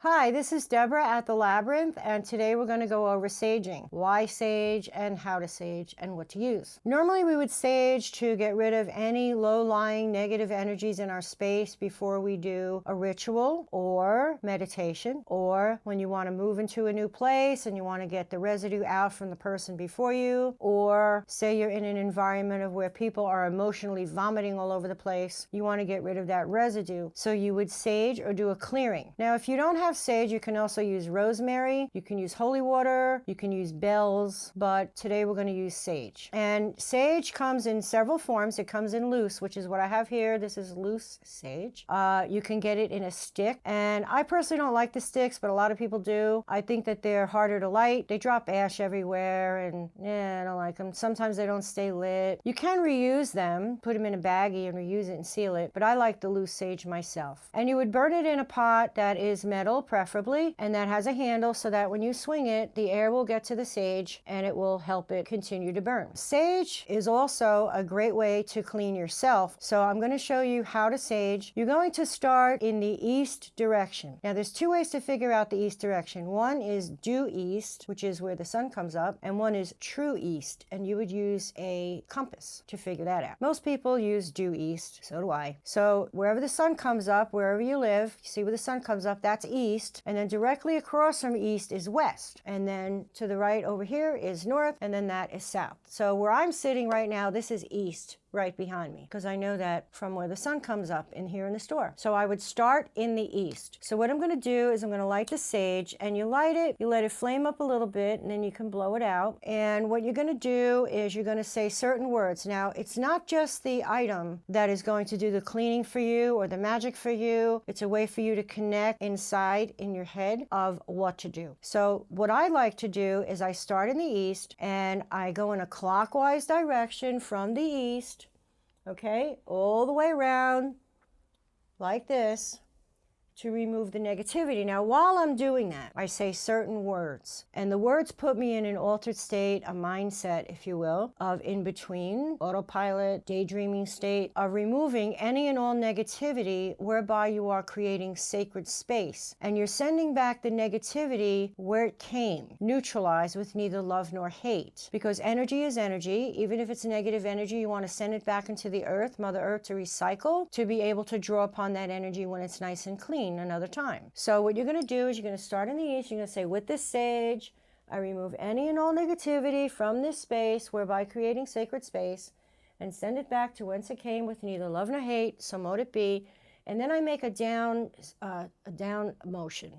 Hi, this is Deborah at The Labyrinth, and today we're going to go over saging. Why sage and how to sage and what to use. Normally we would sage to get rid of any low-lying negative energies in our space before we do a ritual or meditation, or when you want to move into a new place and you want to get the residue out from the person before you, or say you're in an environment of where people are emotionally vomiting all over the place. You want to get rid of that residue. So you would sage or do a clearing. Now, if you don't have sage, you can also use rosemary, you can use holy water, you can use bells, but today we're going to use sage. And sage comes in several forms. It comes in loose, which is what I have here. This is loose sage. You can get it in a stick, and I personally don't like the sticks, but a lot of people do. I think that they're harder to light. They drop ash everywhere, and I don't like them. Sometimes they don't stay lit. You can reuse them, put them in a baggie and reuse it and seal it, but I like the loose sage myself. And you would burn it in a pot that is metal, preferably, and that has a handle so that when you swing it, the air will get to the sage and it will help it continue to burn. Sage is also a great way to clean yourself. So I'm going to show you how to sage. You're going to start in the east direction. Now there's two ways to figure out the east direction. One is due east, which is where the sun comes up, and one is true east, and you would use a compass to figure that out. Most people use due east, so do I. So wherever the sun comes up, wherever you live, you see where the sun comes up, that's east. And then directly across from east is west. And then to the right over here is north, and then that is south. So where I'm sitting right now, this is east, right behind me, because I know that from where the sun comes up in here in the store. So I would start in the east. So what I'm going to do is I'm going to light the sage, and you light it, you let it flame up a little bit, and then you can blow it out. And what you're going to do is you're going to say certain words. Now, it's not just the item that is going to do the cleaning for you or the magic for you. It's a way for you to connect inside in your head of what to do. So what I like to do is I start in the east, and I go in a clockwise direction from the east, okay, all the way around like this, to remove the negativity. Now, while I'm doing that, I say certain words, and the words put me in an altered state, a mindset, if you will, of in between, autopilot, daydreaming state, of removing any and all negativity, whereby you are creating sacred space, and you're sending back the negativity where it came, neutralized with neither love nor hate, because energy is energy. Even if it's negative energy, you want to send it back into the earth, Mother Earth, to recycle, to be able to draw upon that energy when it's nice and clean another time. So what you're going to do is you're going to start in the east. You're going to say, with this sage, I remove any and all negativity from this space, whereby creating sacred space, and send it back to whence it came with neither love nor hate, so mote it be. And then I make a down motion.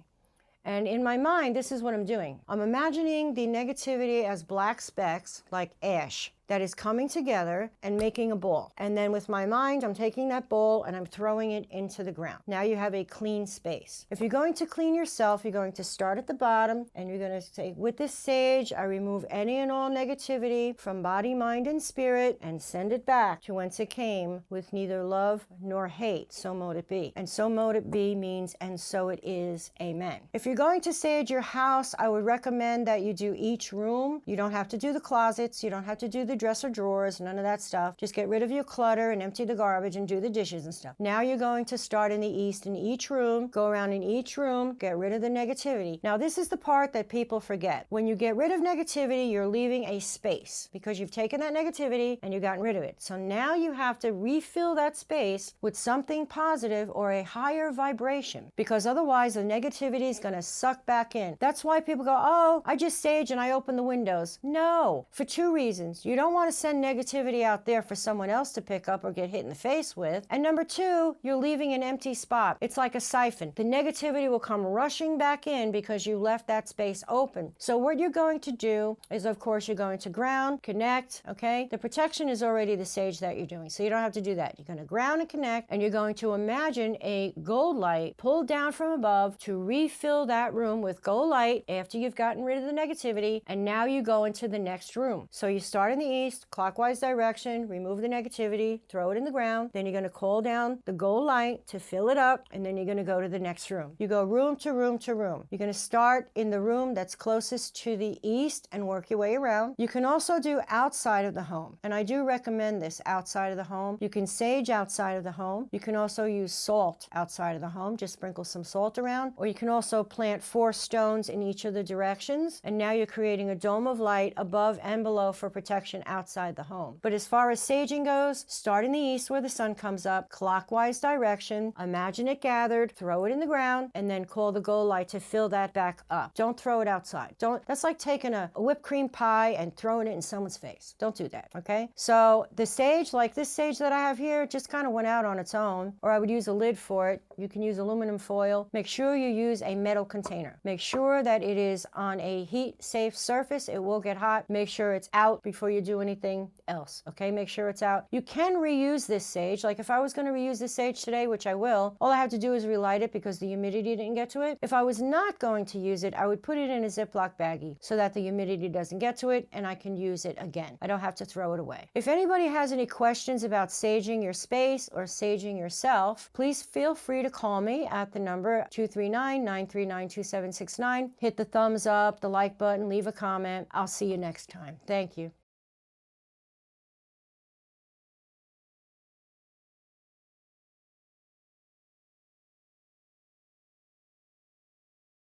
And in my mind, this is what I'm doing. I'm imagining the negativity as black specks, like ash, that is coming together and making a ball. And then with my mind, I'm taking that ball and I'm throwing it into the ground. Now you have a clean space. If you're going to clean yourself, you're going to start at the bottom, and you're going to say, with this sage, I remove any and all negativity from body, mind, and spirit, and send it back to whence it came with neither love nor hate, so mote it be. And so mote it be means, and so it is, amen. If you're going to sage your house, I would recommend that you do each room. You don't have to do the closets, you don't have to do the dresser drawers, none of that stuff. Just get rid of your clutter and empty the garbage and do the dishes and stuff. Now you're going to start in the east in each room, go around in each room, get rid of the negativity. Now this is the part that people forget. When you get rid of negativity, you're leaving a space, because you've taken that negativity and you've gotten rid of it. So now you have to refill that space with something positive or a higher vibration, because otherwise the negativity is going to suck back in. That's why people go, oh, I just sage and I open the windows. No, for two reasons. You don't want to send negativity out there for someone else to pick up or get hit in the face with. And number two, you're leaving an empty spot. It's like a siphon. The negativity will come rushing back in because you left that space open. So what you're going to do is, of course, you're going to ground, connect, okay? The protection is already the sage that you're doing, so you don't have to do that. You're going to ground and connect, and you're going to imagine a gold light pulled down from above to refill that room with gold light after you've gotten rid of the negativity, and now you go into the next room. So you start in the east, clockwise direction, remove the negativity, throw it in the ground. Then you're going to call down the gold light to fill it up, and then you're going to go to the next room. You go room to room to room. You're going to start in the room that's closest to the east and work your way around. You can also do outside of the home, and I do recommend this outside of the home. You can sage outside of the home. You can also use salt outside of the home. Just sprinkle some salt around, or you can also plant 4 stones in each of the directions, and now you're creating a dome of light above and below for protection outside the home. But as far as saging goes, start in the east where the sun comes up, clockwise direction, imagine it gathered, throw it in the ground, and then call the gold light to fill that back up. Don't throw it outside. That's like taking a whipped cream pie and throwing it in someone's face. Don't do that, okay? So the sage, like this sage that I have here, just kind of went out on its own, or I would use a lid for it. You can use aluminum foil. Make sure you use a metal container. Make sure that it is on a heat-safe surface. It will get hot. Make sure it's out before you do anything else, okay? Make sure it's out. You can reuse this sage. Like if I was going to reuse this sage today, which I will, all I have to do is relight it because the humidity didn't get to it. If I was not going to use it, I would put it in a Ziploc baggie so that the humidity doesn't get to it and I can use it again. I don't have to throw it away. If anybody has any questions about saging your space or saging yourself, please feel free to call me at the number 239-939-2769. Hit the thumbs up, the like button, leave a comment. I'll see you next time. Thank you.